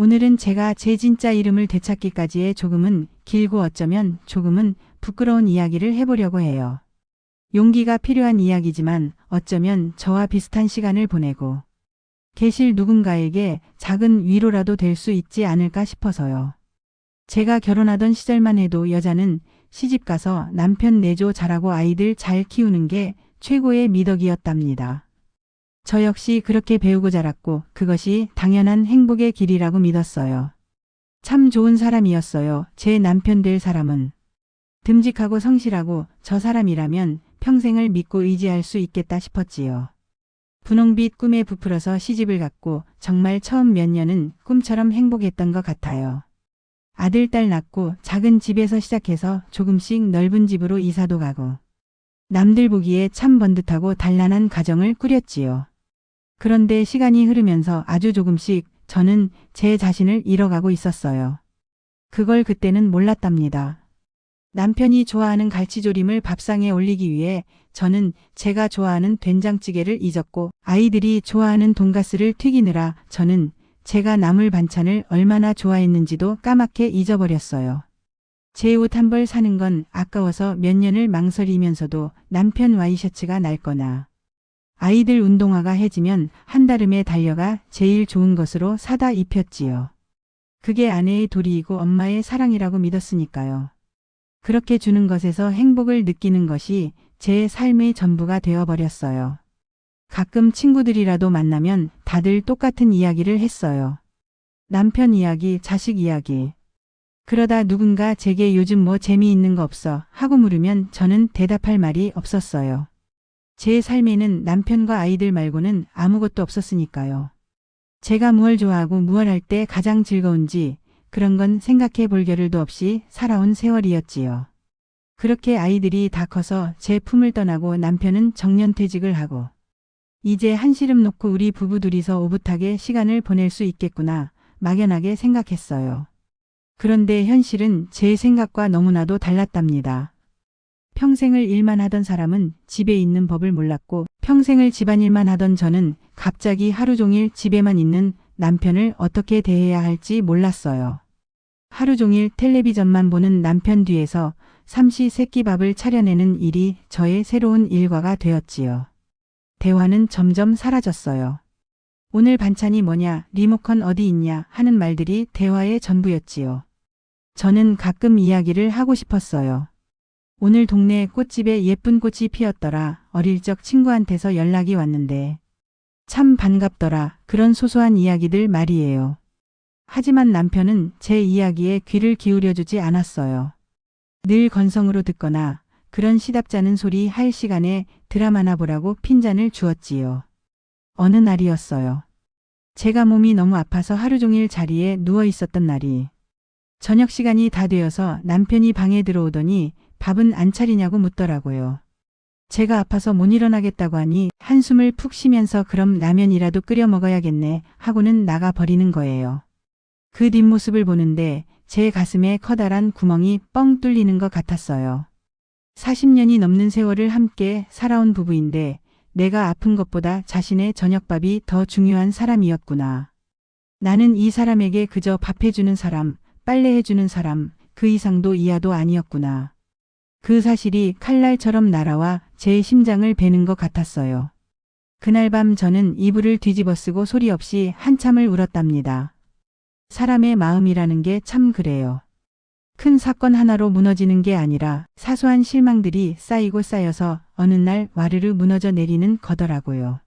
오늘은 제가 제 진짜 이름을 되찾기까지의 조금은 길고 어쩌면 조금은 부끄러운 이야기를 해보려고 해요. 용기가 필요한 이야기지만 어쩌면 저와 비슷한 시간을 보내고 계실 누군가에게 작은 위로라도 될 수 있지 않을까 싶어서요. 제가 결혼하던 시절만 해도 여자는 시집가서 남편 내조 잘하고 아이들 잘 키우는 게 최고의 미덕이었답니다. 저 역시 그렇게 배우고 자랐고 그것이 당연한 행복의 길이라고 믿었어요. 참 좋은 사람이었어요. 제 남편 될 사람은. 듬직하고 성실하고 저 사람이라면 평생을 믿고 의지할 수 있겠다 싶었지요. 분홍빛 꿈에 부풀어서 시집을 갔고 정말 처음 몇 년은 꿈처럼 행복했던 것 같아요. 아들, 딸 낳고 작은 집에서 시작해서 조금씩 넓은 집으로 이사도 가고 남들 보기에 참 번듯하고 단란한 가정을 꾸렸지요. 그런데 시간이 흐르면서 아주 조금씩 저는 제 자신을 잃어가고 있었어요. 그걸 그때는 몰랐답니다. 남편이 좋아하는 갈치조림을 밥상에 올리기 위해 저는 제가 좋아하는 된장찌개를 잊었고 아이들이 좋아하는 돈가스를 튀기느라 저는 제가 나물 반찬을 얼마나 좋아했는지도 까맣게 잊어버렸어요. 제 옷 한 벌 사는 건 아까워서 몇 년을 망설이면서도 남편 와이셔츠가 낡거나 아이들 운동화가 해지면 한달음에 달려가 제일 좋은 것으로 사다 입혔지요. 그게 아내의 도리이고 엄마의 사랑이라고 믿었으니까요. 그렇게 주는 것에서 행복을 느끼는 것이 제 삶의 전부가 되어버렸어요. 가끔 친구들이라도 만나면 다들 똑같은 이야기를 했어요. 남편 이야기, 자식 이야기. 그러다 누군가 제게 요즘 뭐 재미있는 거 없어 하고 물으면 저는 대답할 말이 없었어요. 제 삶에는 남편과 아이들 말고는 아무것도 없었으니까요. 제가 무얼 좋아하고 무얼 할 때 가장 즐거운지 그런 건 생각해 볼 겨를도 없이 살아온 세월이었지요. 그렇게 아이들이 다 커서 제 품을 떠나고 남편은 정년퇴직을 하고 이제 한시름 놓고 우리 부부 둘이서 오붓하게 시간을 보낼 수 있겠구나 막연하게 생각했어요. 그런데 현실은 제 생각과 너무나도 달랐답니다. 평생을 일만 하던 사람은 집에 있는 법을 몰랐고 평생을 집안일만 하던 저는 갑자기 하루 종일 집에만 있는 남편을 어떻게 대해야 할지 몰랐어요. 하루 종일 텔레비전만 보는 남편 뒤에서 삼시세끼밥을 차려내는 일이 저의 새로운 일과가 되었지요. 대화는 점점 사라졌어요. 오늘 반찬이 뭐냐, 리모컨 어디 있냐 하는 말들이 대화의 전부였지요. 저는 가끔 이야기를 하고 싶었어요. 오늘 동네 꽃집에 예쁜 꽃이 피었더라. 어릴 적 친구한테서 연락이 왔는데 참 반갑더라. 그런 소소한 이야기들 말이에요. 하지만 남편은 제 이야기에 귀를 기울여주지 않았어요. 늘 건성으로 듣거나 그런 시답잖은 소리 할 시간에 드라마나 보라고 핀잔을 주었지요. 어느 날이었어요. 제가 몸이 너무 아파서 하루 종일 자리에 누워 있었던 날이 저녁 시간이 다 되어서 남편이 방에 들어오더니 밥은 안 차리냐고 묻더라고요. 제가 아파서 못 일어나겠다고 하니 한숨을 푹 쉬면서 그럼 라면이라도 끓여 먹어야겠네 하고는 나가 버리는 거예요. 그 뒷모습을 보는데 제 가슴에 커다란 구멍이 뻥 뚫리는 것 같았어요. 40년이 넘는 세월을 함께 살아온 부부인데 내가 아픈 것보다 자신의 저녁밥이 더 중요한 사람이었구나. 나는 이 사람에게 그저 밥해주는 사람, 빨래해주는 사람, 그 이상도 이하도 아니었구나. 그 사실이 칼날처럼 날아와 제 심장을 베는 것 같았어요. 그날 밤 저는 이불을 뒤집어 쓰고 소리 없이 한참을 울었답니다. 사람의 마음이라는 게 참 그래요. 큰 사건 하나로 무너지는 게 아니라 사소한 실망들이 쌓이고 쌓여서 어느 날 와르르 무너져 내리는 거더라고요.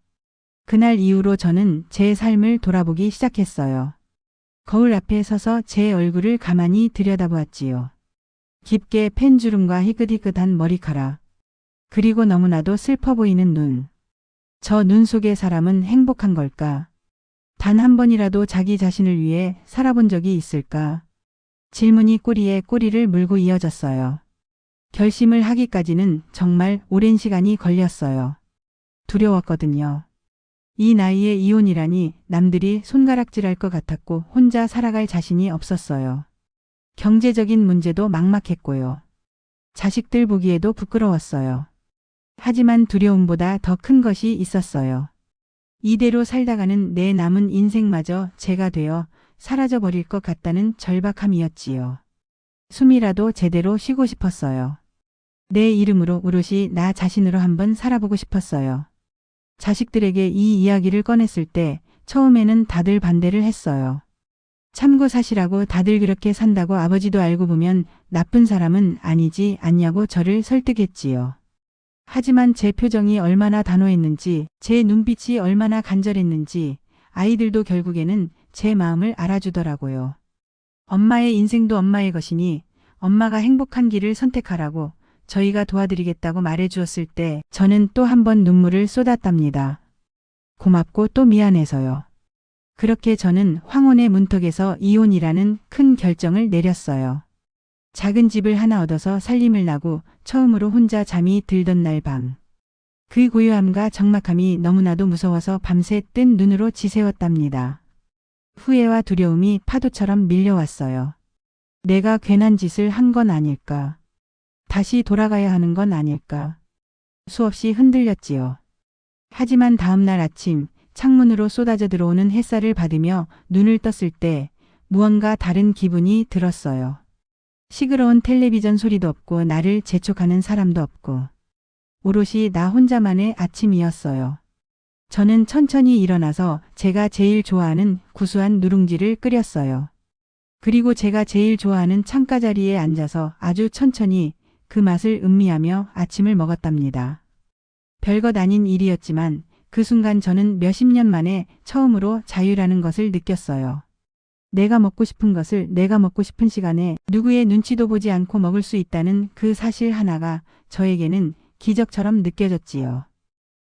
그날 이후로 저는 제 삶을 돌아보기 시작했어요. 거울 앞에 서서 제 얼굴을 가만히 들여다보았지요. 깊게 펜주름과 희끗희끗한 머리카락, 그리고 너무나도 슬퍼 보이는 눈. 저 눈 속의 사람은 행복한 걸까? 단 한 번이라도 자기 자신을 위해 살아본 적이 있을까? 질문이 꼬리에 꼬리를 물고 이어졌어요. 결심을 하기까지는 정말 오랜 시간이 걸렸어요. 두려웠거든요. 이 나이에 이혼이라니 남들이 손가락질할 것 같았고 혼자 살아갈 자신이 없었어요. 경제적인 문제도 막막했고요. 자식들 보기에도 부끄러웠어요. 하지만 두려움보다 더 큰 것이 있었어요. 이대로 살다가는 내 남은 인생마저 제가 되어 사라져버릴 것 같다는 절박함이었지요. 숨이라도 제대로 쉬고 싶었어요. 내 이름으로 오롯이 나 자신으로 한번 살아보고 싶었어요. 자식들에게 이 이야기를 꺼냈을 때 처음에는 다들 반대를 했어요. 참고 사시라고 다들 그렇게 산다고 아버지도 알고 보면 나쁜 사람은 아니지 않냐고 저를 설득했지요. 하지만 제 표정이 얼마나 단호했는지, 제 눈빛이 얼마나 간절했는지 아이들도 결국에는 제 마음을 알아주더라고요. 엄마의 인생도 엄마의 것이니 엄마가 행복한 길을 선택하라고 저희가 도와드리겠다고 말해주었을 때 저는 또 한 번 눈물을 쏟았답니다. 고맙고 또 미안해서요. 그렇게 저는 황혼의 문턱에서 이혼이라는 큰 결정을 내렸어요. 작은 집을 하나 얻어서 살림을 나고 처음으로 혼자 잠이 들던 날 밤. 그 고요함과 적막함이 너무나도 무서워서 밤새 뜬 눈으로 지새웠답니다. 후회와 두려움이 파도처럼 밀려왔어요. 내가 괜한 짓을 한 건 아닐까? 다시 돌아가야 하는 건 아닐까? 수없이 흔들렸지요. 하지만 다음날 아침 창문으로 쏟아져 들어오는 햇살을 받으며 눈을 떴을 때 무언가 다른 기분이 들었어요. 시끄러운 텔레비전 소리도 없고 나를 재촉하는 사람도 없고 오롯이 나 혼자만의 아침이었어요. 저는 천천히 일어나서 제가 제일 좋아하는 구수한 누룽지를 끓였어요. 그리고 제가 제일 좋아하는 창가 자리에 앉아서 아주 천천히 그 맛을 음미하며 아침을 먹었답니다. 별것 아닌 일이었지만 그 순간 저는 몇십 년 만에 처음으로 자유라는 것을 느꼈어요. 내가 먹고 싶은 것을 내가 먹고 싶은 시간에 누구의 눈치도 보지 않고 먹을 수 있다는 그 사실 하나가 저에게는 기적처럼 느껴졌지요.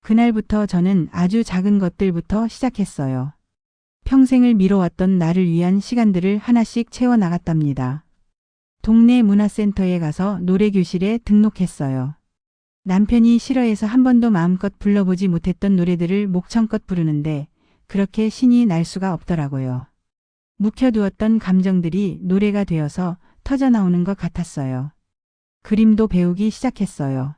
그날부터 저는 아주 작은 것들부터 시작했어요. 평생을 미뤄왔던 나를 위한 시간들을 하나씩 채워나갔답니다. 동네 문화센터에 가서 노래교실에 등록했어요. 남편이 싫어해서 한 번도 마음껏 불러보지 못했던 노래들을 목청껏 부르는데 그렇게 신이 날 수가 없더라고요. 묵혀두었던 감정들이 노래가 되어서 터져나오는 것 같았어요. 그림도 배우기 시작했어요.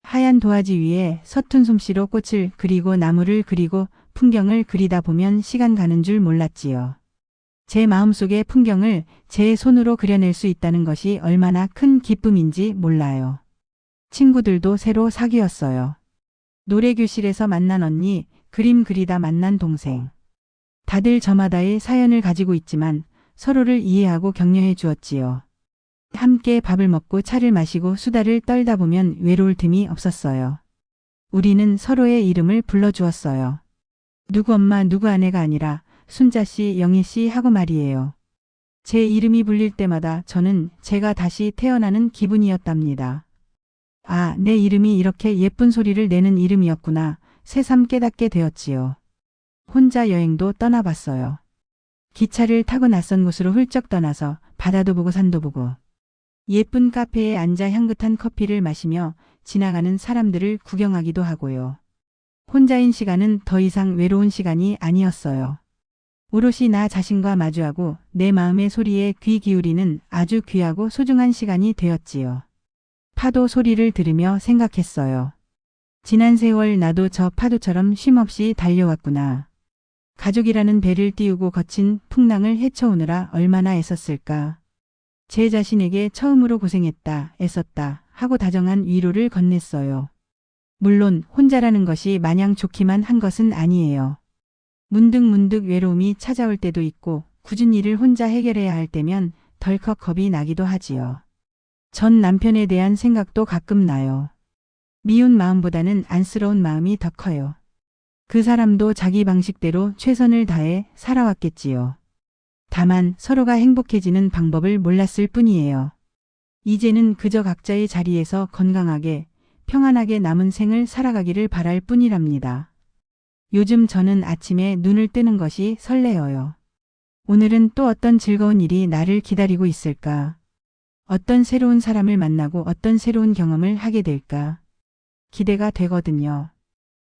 하얀 도화지 위에 서툰 솜씨로 꽃을 그리고 나무를 그리고 풍경을 그리다 보면 시간 가는 줄 몰랐지요. 제 마음속의 풍경을 제 손으로 그려낼 수 있다는 것이 얼마나 큰 기쁨인지 몰라요. 친구들도 새로 사귀었어요. 노래교실에서 만난 언니, 그림 그리다 만난 동생. 다들 저마다의 사연을 가지고 있지만 서로를 이해하고 격려해 주었지요. 함께 밥을 먹고 차를 마시고 수다를 떨다 보면 외로울 틈이 없었어요. 우리는 서로의 이름을 불러주었어요. 누구 엄마 누구 아내가 아니라 순자씨 영희씨 하고 말이에요. 제 이름이 불릴 때마다 저는 제가 다시 태어나는 기분이었답니다. 아, 내 이름이 이렇게 예쁜 소리를 내는 이름이었구나. 새삼 깨닫게 되었지요. 혼자 여행도 떠나봤어요. 기차를 타고 낯선 곳으로 훌쩍 떠나서 바다도 보고 산도 보고 예쁜 카페에 앉아 향긋한 커피를 마시며 지나가는 사람들을 구경하기도 하고요. 혼자인 시간은 더 이상 외로운 시간이 아니었어요. 오롯이 나 자신과 마주하고 내 마음의 소리에 귀 기울이는 아주 귀하고 소중한 시간이 되었지요. 파도 소리를 들으며 생각했어요. 지난 세월 나도 저 파도처럼 쉼없이 달려왔구나. 가족이라는 배를 띄우고 거친 풍랑을 헤쳐오느라 얼마나 애썼을까. 제 자신에게 처음으로 고생했다, 애썼다 하고 다정한 위로를 건넸어요. 물론 혼자라는 것이 마냥 좋기만 한 것은 아니에요. 문득문득 외로움이 찾아올 때도 있고 굳은 일을 혼자 해결해야 할 때면 덜컥 겁이 나기도 하지요. 전 남편에 대한 생각도 가끔 나요. 미운 마음보다는 안쓰러운 마음이 더 커요. 그 사람도 자기 방식대로 최선을 다해 살아왔겠지요. 다만 서로가 행복해지는 방법을 몰랐을 뿐이에요. 이제는 그저 각자의 자리에서 건강하게 평안하게 남은 생을 살아가기를 바랄 뿐이랍니다. 요즘 저는 아침에 눈을 뜨는 것이 설레어요. 오늘은 또 어떤 즐거운 일이 나를 기다리고 있을까? 어떤 새로운 사람을 만나고 어떤 새로운 경험을 하게 될까? 기대가 되거든요.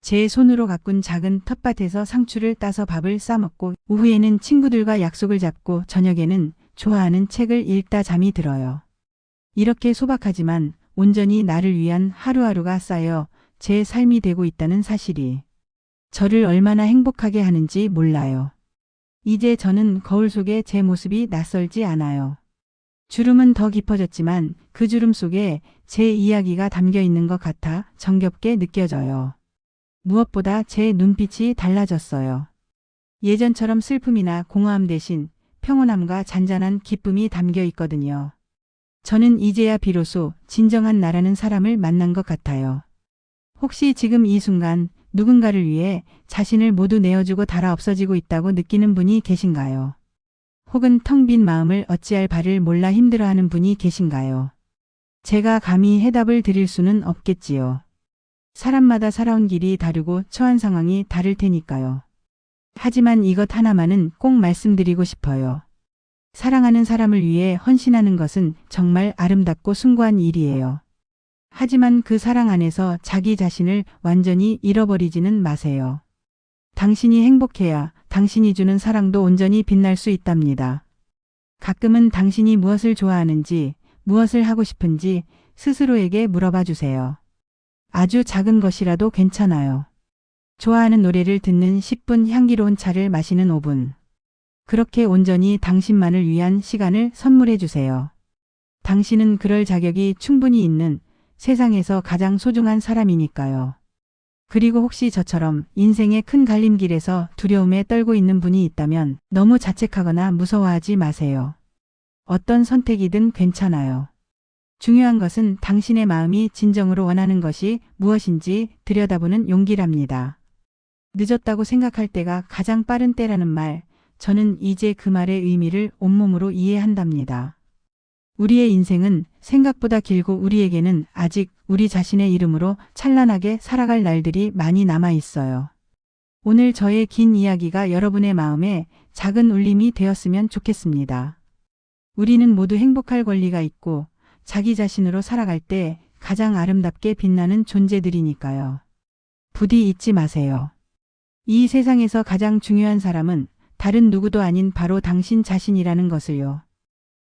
제 손으로 가꾼 작은 텃밭에서 상추를 따서 밥을 싸먹고 오후에는 친구들과 약속을 잡고 저녁에는 좋아하는 책을 읽다 잠이 들어요. 이렇게 소박하지만 온전히 나를 위한 하루하루가 쌓여 제 삶이 되고 있다는 사실이 저를 얼마나 행복하게 하는지 몰라요. 이제 저는 거울 속에 제 모습이 낯설지 않아요. 주름은 더 깊어졌지만 그 주름 속에 제 이야기가 담겨 있는 것 같아 정겹게 느껴져요. 무엇보다 제 눈빛이 달라졌어요. 예전처럼 슬픔이나 공허함 대신 평온함과 잔잔한 기쁨이 담겨 있거든요. 저는 이제야 비로소 진정한 나라는 사람을 만난 것 같아요. 혹시 지금 이 순간 누군가를 위해 자신을 모두 내어주고 달아 없어지고 있다고 느끼는 분이 계신가요? 혹은 텅 빈 마음을 어찌할 바를 몰라 힘들어하는 분이 계신가요? 제가 감히 해답을 드릴 수는 없겠지요. 사람마다 살아온 길이 다르고 처한 상황이 다를 테니까요. 하지만 이것 하나만은 꼭 말씀드리고 싶어요. 사랑하는 사람을 위해 헌신하는 것은 정말 아름답고 숭고한 일이에요. 하지만 그 사랑 안에서 자기 자신을 완전히 잃어버리지는 마세요. 당신이 행복해야 당신이 주는 사랑도 온전히 빛날 수 있답니다. 가끔은 당신이 무엇을 좋아하는지, 무엇을 하고 싶은지 스스로에게 물어봐 주세요. 아주 작은 것이라도 괜찮아요. 좋아하는 노래를 듣는 10분, 향기로운 차를 마시는 5분. 그렇게 온전히 당신만을 위한 시간을 선물해 주세요. 당신은 그럴 자격이 충분히 있는 세상에서 가장 소중한 사람이니까요. 그리고 혹시 저처럼 인생의 큰 갈림길에서 두려움에 떨고 있는 분이 있다면 너무 자책하거나 무서워하지 마세요. 어떤 선택이든 괜찮아요. 중요한 것은 당신의 마음이 진정으로 원하는 것이 무엇인지 들여다보는 용기랍니다. 늦었다고 생각할 때가 가장 빠른 때라는 말, 저는 이제 그 말의 의미를 온몸으로 이해한답니다. 우리의 인생은 생각보다 길고 우리에게는 아직 우리 자신의 이름으로 찬란하게 살아갈 날들이 많이 남아 있어요. 오늘 저의 긴 이야기가 여러분의 마음에 작은 울림이 되었으면 좋겠습니다. 우리는 모두 행복할 권리가 있고 자기 자신으로 살아갈 때 가장 아름답게 빛나는 존재들이니까요. 부디 잊지 마세요. 이 세상에서 가장 중요한 사람은 다른 누구도 아닌 바로 당신 자신이라는 것을요.